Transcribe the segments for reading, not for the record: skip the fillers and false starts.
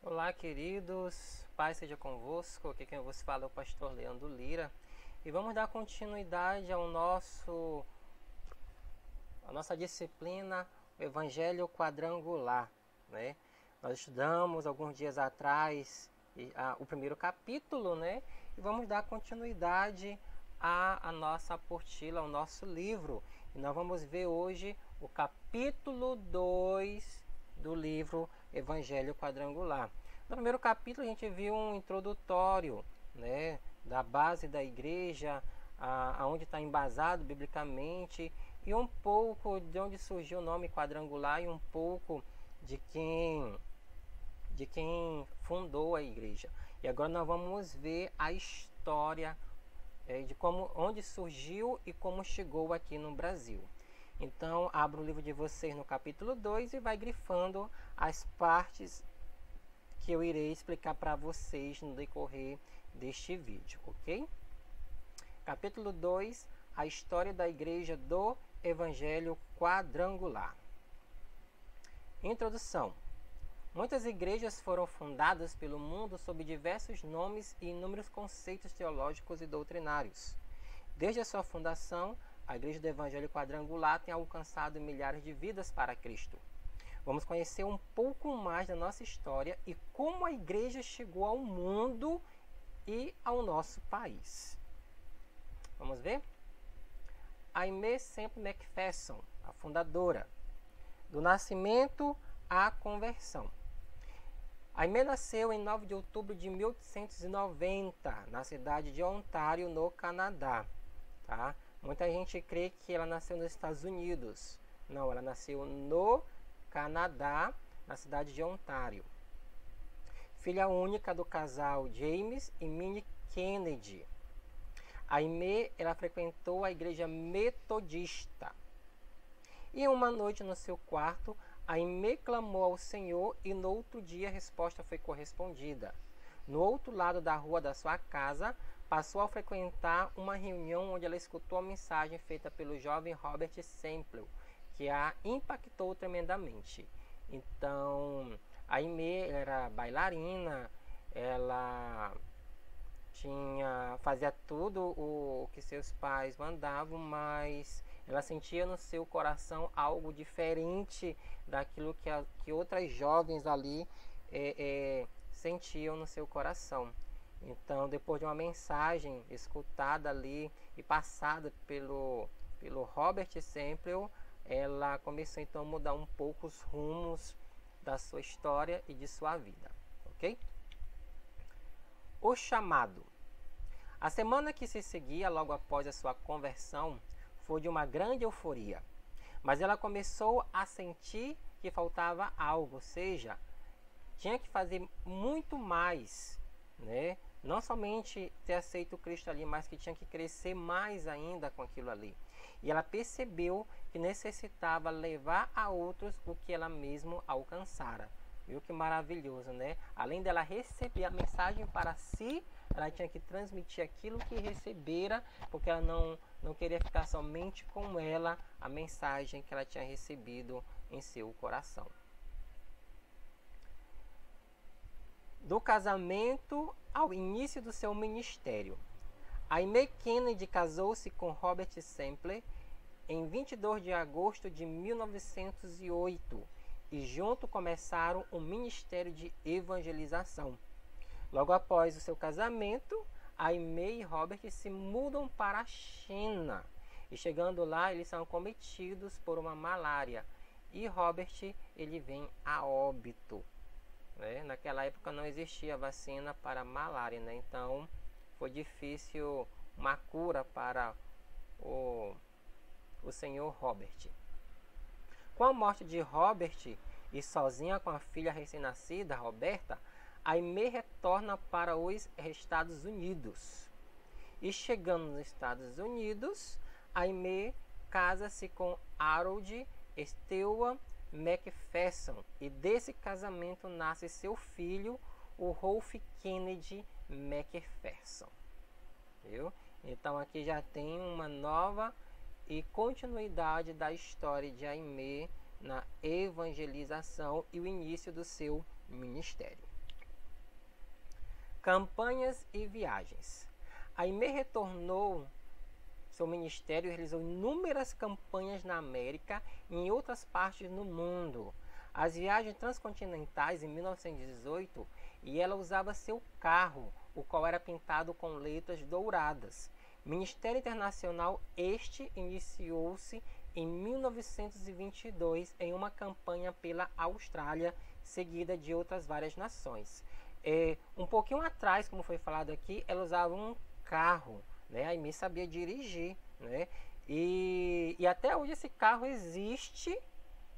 Olá, queridos, paz seja convosco. Aqui quem vos fala é o pastor Leandro Lira e vamos dar continuidade à nossa disciplina, o Evangelho Quadrangular, né? Nós estudamos alguns dias atrás o primeiro capítulo, né? E vamos dar continuidade à nossa apostila, ao nosso livro. E nós vamos ver hoje o capítulo 2 do livro Evangelho Quadrangular. No primeiro capítulo a gente viu um introdutório, né, da base da igreja, aonde está embasado biblicamente, e um pouco de onde surgiu o nome quadrangular e um pouco de quem fundou a igreja. E agora nós vamos ver a história de onde surgiu e como chegou aqui no Brasil. Então, abra o livro de vocês no capítulo 2 e vai grifando as partes que eu irei explicar para vocês no decorrer deste vídeo, ok? Capítulo 2, a história da igreja do Evangelho Quadrangular. Introdução. Muitas igrejas foram fundadas pelo mundo sob diversos nomes e inúmeros conceitos teológicos e doutrinários. Desde a sua fundação, a Igreja do Evangelho Quadrangular tem alcançado milhares de vidas para Cristo. Vamos conhecer um pouco mais da nossa história e como a igreja chegou ao mundo e ao nosso país. Vamos ver? Aimee Semple McPherson, a fundadora. Do nascimento à conversão. Aimee nasceu em 9 de outubro de 1890, na cidade de Ontário, no Canadá. Tá? Muita gente crê que ela nasceu nos Estados Unidos. Não, ela nasceu no Canadá, na cidade de Ontário. Filha única do casal James e Minnie Kennedy. Aimee, ela frequentou a igreja metodista. E uma noite no seu quarto, Aimee clamou ao Senhor e no outro dia a resposta foi correspondida. No outro lado da rua da sua casa, passou a frequentar uma reunião onde ela escutou a mensagem feita pelo jovem Robert Semple, que a impactou tremendamente. Então, a Aimee era bailarina, ela fazia tudo o que seus pais mandavam, mas ela sentia no seu coração algo diferente daquilo que outras jovens ali sentiam no seu coração. Então, depois de uma mensagem escutada ali e passada pelo Robert Semple, ela começou então a mudar um pouco os rumos da sua história e de sua vida, ok? O chamado. A semana que se seguia logo após a sua conversão foi de uma grande euforia, mas ela começou a sentir que faltava algo, ou seja, tinha que fazer muito mais, né? Não somente ter aceito Cristo ali, mas que tinha que crescer mais ainda com aquilo ali. E ela percebeu que necessitava levar a outros o que ela mesma alcançara. Viu que maravilhoso, né? Além dela receber a mensagem para si, ela tinha que transmitir aquilo que recebera, porque ela não queria ficar somente com ela, a mensagem que ela tinha recebido em seu coração. Do casamento ao início do seu ministério. Aimee Kennedy casou-se com Robert Semple em 22 de agosto de 1908 e juntos começaram um ministério de evangelização. Logo após o seu casamento, Aimee e Robert se mudam para a China e chegando lá eles são cometidos por uma malária e Robert ele vem a óbito. Naquela época não existia vacina para malária, né? Então foi difícil uma cura para o senhor Robert. Com a morte de Robert e sozinha com a filha recém-nascida, Roberta, Aimee retorna para os Estados Unidos. E chegando nos Estados Unidos, Aimee casa-se com Harold Stewart McPherson e desse casamento nasce seu filho, o Rolf Kennedy McPherson. Viu? Então aqui já tem uma nova e continuidade da história de Aimee na evangelização e o início do seu ministério. Campanhas e viagens. Aimee retornou seu ministério e realizou inúmeras campanhas na América e em outras partes do mundo. As viagens transcontinentais em 1918, e ela usava seu carro, o qual era pintado com letras douradas. Ministério Internacional este iniciou-se em 1922 em uma campanha pela Austrália, seguida de outras várias nações. Um pouquinho atrás, como foi falado aqui, ela usava um carro, né? A Aimee sabia dirigir, né? E até hoje esse carro existe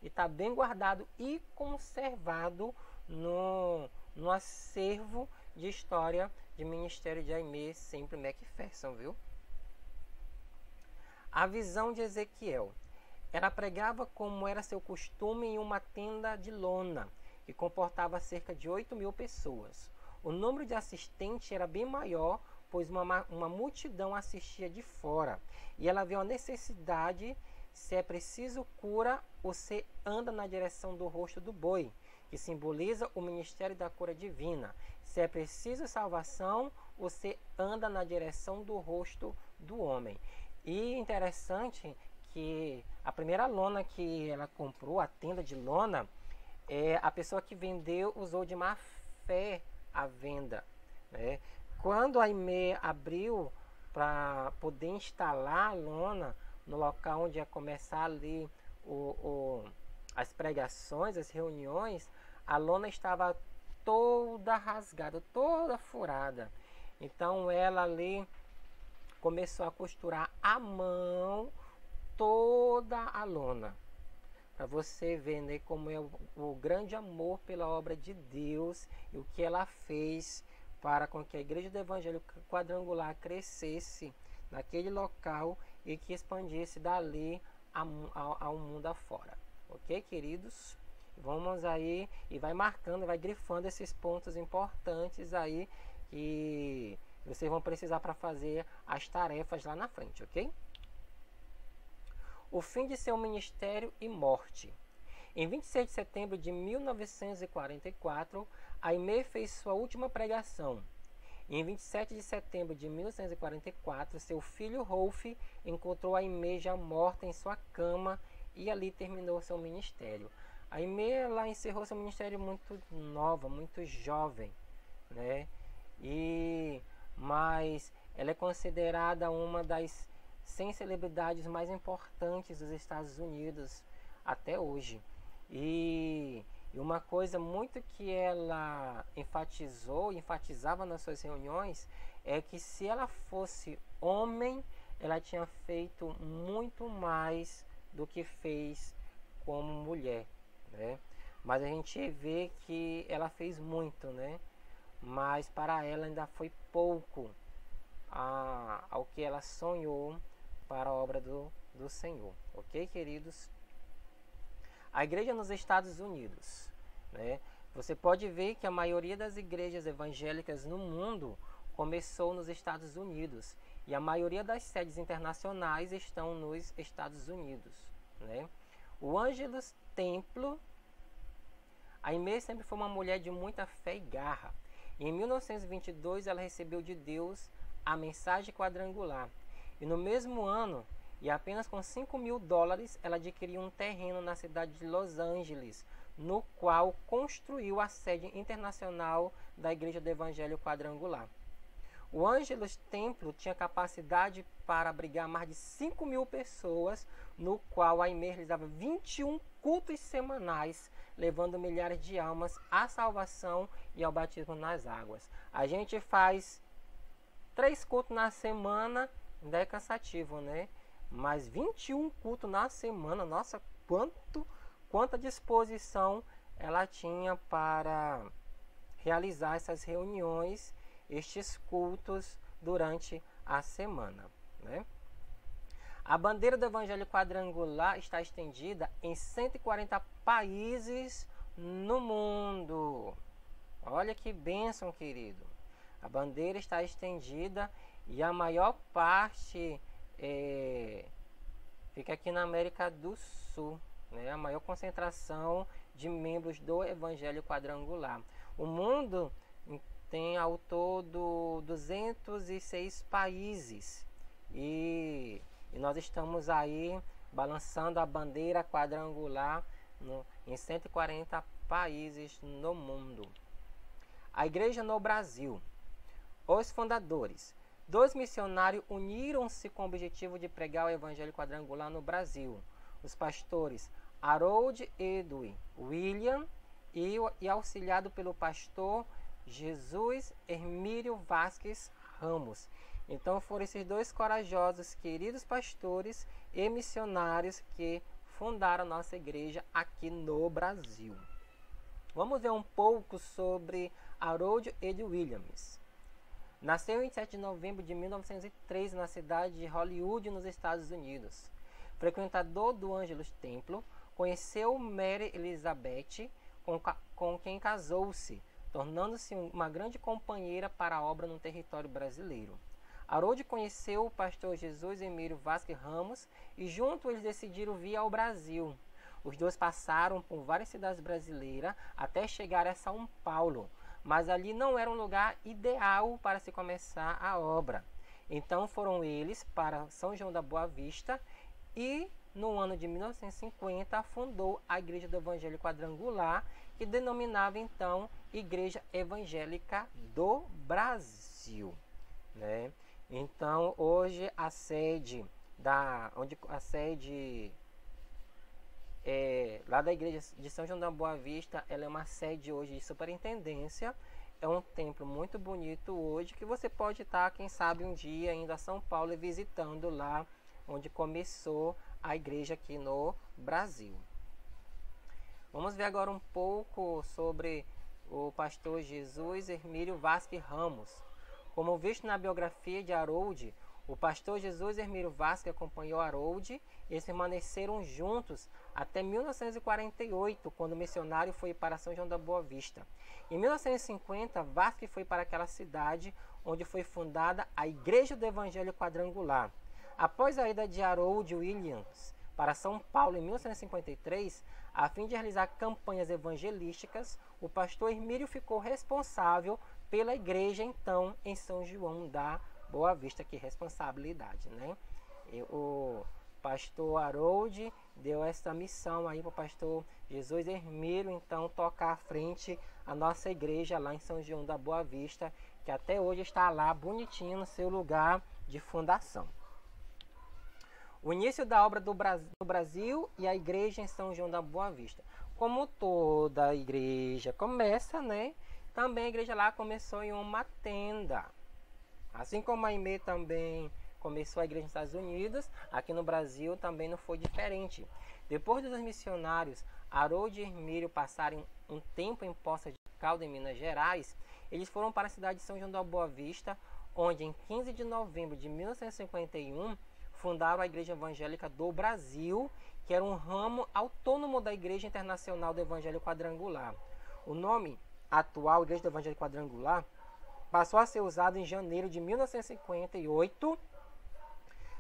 e está bem guardado e conservado no acervo de história de ministério de Aimee Semple McPherson, viu? A visão de Ezequiel. Ela pregava como era seu costume em uma tenda de lona, que comportava cerca de 8.000 pessoas. O número de assistentes era bem maior, pois uma multidão assistia de fora. E ela viu a necessidade, se é preciso cura, você anda na direção do rosto do boi, que simboliza o ministério da cura divina. Se é preciso salvação, você anda na direção do rosto do homem. E interessante que a primeira lona que ela comprou, a tenda de lona, a pessoa que vendeu usou de má fé a venda, né? Quando a Aimee abriu para poder instalar a lona no local onde ia começar ali as pregações, as reuniões, a lona estava toda rasgada, toda furada. Então ela ali começou a costurar à mão toda a lona, para você ver, né, como é o grande amor pela obra de Deus e o que ela fez para com que a Igreja do Evangelho Quadrangular crescesse naquele local e que expandisse dali ao mundo afora. Ok, queridos? Vamos aí e vai marcando, vai grifando esses pontos importantes aí que vocês vão precisar para fazer as tarefas lá na frente, ok? O fim de seu ministério e morte. Em 26 de setembro de 1944, Aimee fez sua última pregação. Em 27 de setembro de 1944, seu filho Rolf encontrou Aimee já morta em sua cama e ali terminou seu ministério. Aimee ela encerrou seu ministério muito nova, muito jovem, né? Mas ela é considerada uma das 100 celebridades mais importantes dos Estados Unidos até hoje. E uma coisa muito que ela enfatizava nas suas reuniões é que se ela fosse homem, ela tinha feito muito mais do que fez como mulher, né? Mas a gente vê que ela fez muito, né? Mas para ela ainda foi pouco ao que ela sonhou para a obra do Senhor. Ok, queridos? A igreja nos Estados Unidos, né? Você pode ver que a maioria das igrejas evangélicas no mundo começou nos Estados Unidos e a maioria das sedes internacionais estão nos Estados Unidos, né? O Angelus Templo, a Aimee sempre foi uma mulher de muita fé e garra. Em 1922 ela recebeu de Deus a mensagem quadrangular. E no mesmo ano, e apenas com $5.000, ela adquiriu um terreno na cidade de Los Angeles, no qual construiu a sede internacional da Igreja do Evangelho Quadrangular. O Angelus Templo tinha capacidade para abrigar mais de 5.000 pessoas, no qual a Aimee realizava 21 cultos semanais, levando milhares de almas à salvação e ao batismo nas águas. A gente faz 3 cultos na semana, ainda é cansativo, né? Mas 21 cultos na semana, nossa, quanta disposição ela tinha para realizar essas reuniões, estes cultos durante a semana, né? A bandeira do Evangelho Quadrangular está estendida em 140 países no mundo. Olha que bênção, querido. A bandeira está estendida e a maior parte fica aqui na América do Sul, né? A maior concentração de membros do Evangelho Quadrangular. O mundo tem ao todo 206 países. E nós estamos aí balançando a bandeira quadrangular em 140 países no mundo. A igreja no Brasil. Os fundadores. 2 missionários uniram-se com o objetivo de pregar o evangelho quadrangular no Brasil. Os pastores Harold Edwin William e auxiliado pelo pastor Jesus Hermílio Vasques Ramos. Então foram esses 2 corajosos, queridos pastores e missionários que fundaram a nossa igreja aqui no Brasil. Vamos ver um pouco sobre Harold Edwin Williams. Nasceu em 7 de novembro de 1903 na cidade de Hollywood, nos Estados Unidos. Frequentador do Angelus Templo, conheceu Mary Elizabeth, com quem casou-se, tornando-se uma grande companheira para a obra no território brasileiro. Harold conheceu o pastor Jesus Hermílio Vasques Ramos e juntos eles decidiram vir ao Brasil. Os 2 passaram por várias cidades brasileiras até chegar a São Paulo, mas ali não era um lugar ideal para se começar a obra. Então foram eles para São João da Boa Vista e no ano de 1950 fundou a Igreja do Evangelho Quadrangular, que denominava então Igreja Evangélica do Brasil, né? Então hoje a sede lá da igreja de São João da Boa Vista, ela é uma sede hoje de superintendência. É um templo muito bonito hoje, que você pode estar, quem sabe, um dia indo a São Paulo e visitando lá onde começou a igreja aqui no Brasil. Vamos ver agora um pouco sobre o pastor Jesus Hermílio Vasques Ramos. Como visto na biografia de Harold, o pastor Jesus Hermílio Vasques acompanhou Harold e eles permaneceram juntos até 1948, quando o missionário foi para São João da Boa Vista. Em 1950, Vasques foi para aquela cidade onde foi fundada a Igreja do Evangelho Quadrangular. Após a ida de Harold Williams para São Paulo em 1953, a fim de realizar campanhas evangelísticas, o pastor Hermílio ficou responsável pela igreja então em São João da Boa Vista. Que responsabilidade, né? O pastor Harold deu essa missão aí para o pastor Jesus Hermílio então tocar à frente a nossa igreja lá em São João da Boa Vista, que até hoje está lá bonitinho no seu lugar de fundação. O início da obra do Brasil e a igreja em São João da Boa Vista. Como toda igreja começa, né? Também a igreja lá começou em uma tenda. Assim como a IME também começou a igreja nos Estados Unidos, aqui no Brasil também não foi diferente. Depois dos missionários Harold e Hermílio passarem um tempo em Poços de Caldas, em Minas Gerais, eles foram para a cidade de São João da Boa Vista, onde em 15 de novembro de 1951 fundaram a Igreja Evangélica do Brasil, que era um ramo autônomo da Igreja Internacional do Evangelho Quadrangular. O nome atual, Igreja do Evangelho Quadrangular, passou a ser usado em janeiro de 1958,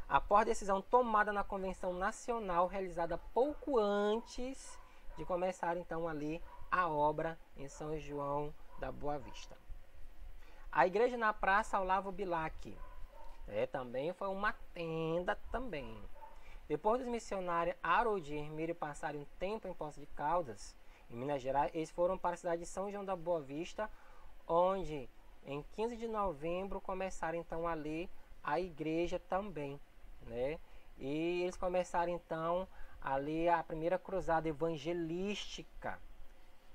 após decisão tomada na Convenção Nacional, realizada pouco antes de começar então ali a obra em São João da Boa Vista. A igreja na Praça Olavo Bilac, também foi uma tenda também. Depois dos missionários Harold e Hermílio passarem um tempo em Poços de Caldas, em Minas Gerais, eles foram para a cidade de São João da Boa Vista, onde em 15 de novembro começaram então ali a igreja também, né? E eles começaram então ali a primeira cruzada evangelística,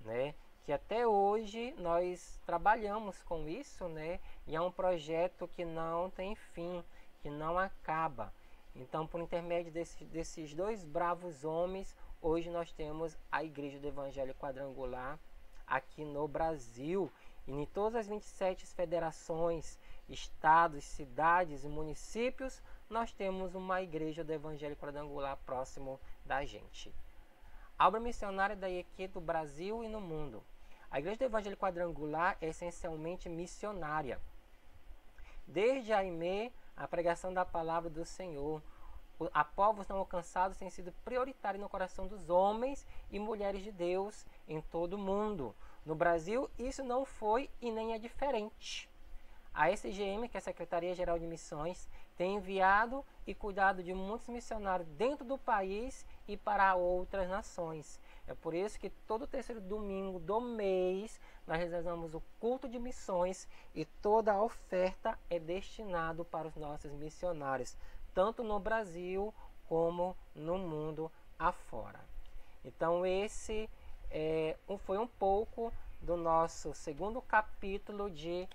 né? Que até hoje nós trabalhamos com isso, né? E é um projeto que não tem fim, que não acaba. Então, por intermédio desses 2 bravos homens, hoje nós temos a Igreja do Evangelho Quadrangular aqui no Brasil. E em todas as 27 federações, estados, cidades e municípios, nós temos uma Igreja do Evangelho Quadrangular próximo da gente. A obra missionária da IEQ do Brasil e no mundo. A Igreja do Evangelho Quadrangular é essencialmente missionária. Desde a IME, a pregação da palavra do Senhor a povos não alcançados tem sido prioritário no coração dos homens e mulheres de Deus em todo o mundo. No Brasil, isso não foi e nem é diferente. A SGM, que é a Secretaria-Geral de Missões, tem enviado e cuidado de muitos missionários dentro do país e para outras nações. É por isso que todo terceiro domingo do mês nós realizamos o culto de missões e toda a oferta é destinada para os nossos missionários, tanto no Brasil como no mundo afora. Então esse foi um pouco do nosso segundo capítulo de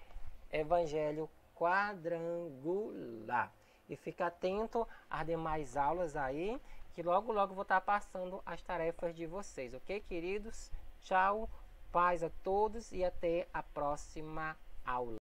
Evangelho Quadrangular. E fica atento às demais aulas aí, que logo vou estar passando as tarefas de vocês, ok, queridos? Tchau, paz a todos e até a próxima aula.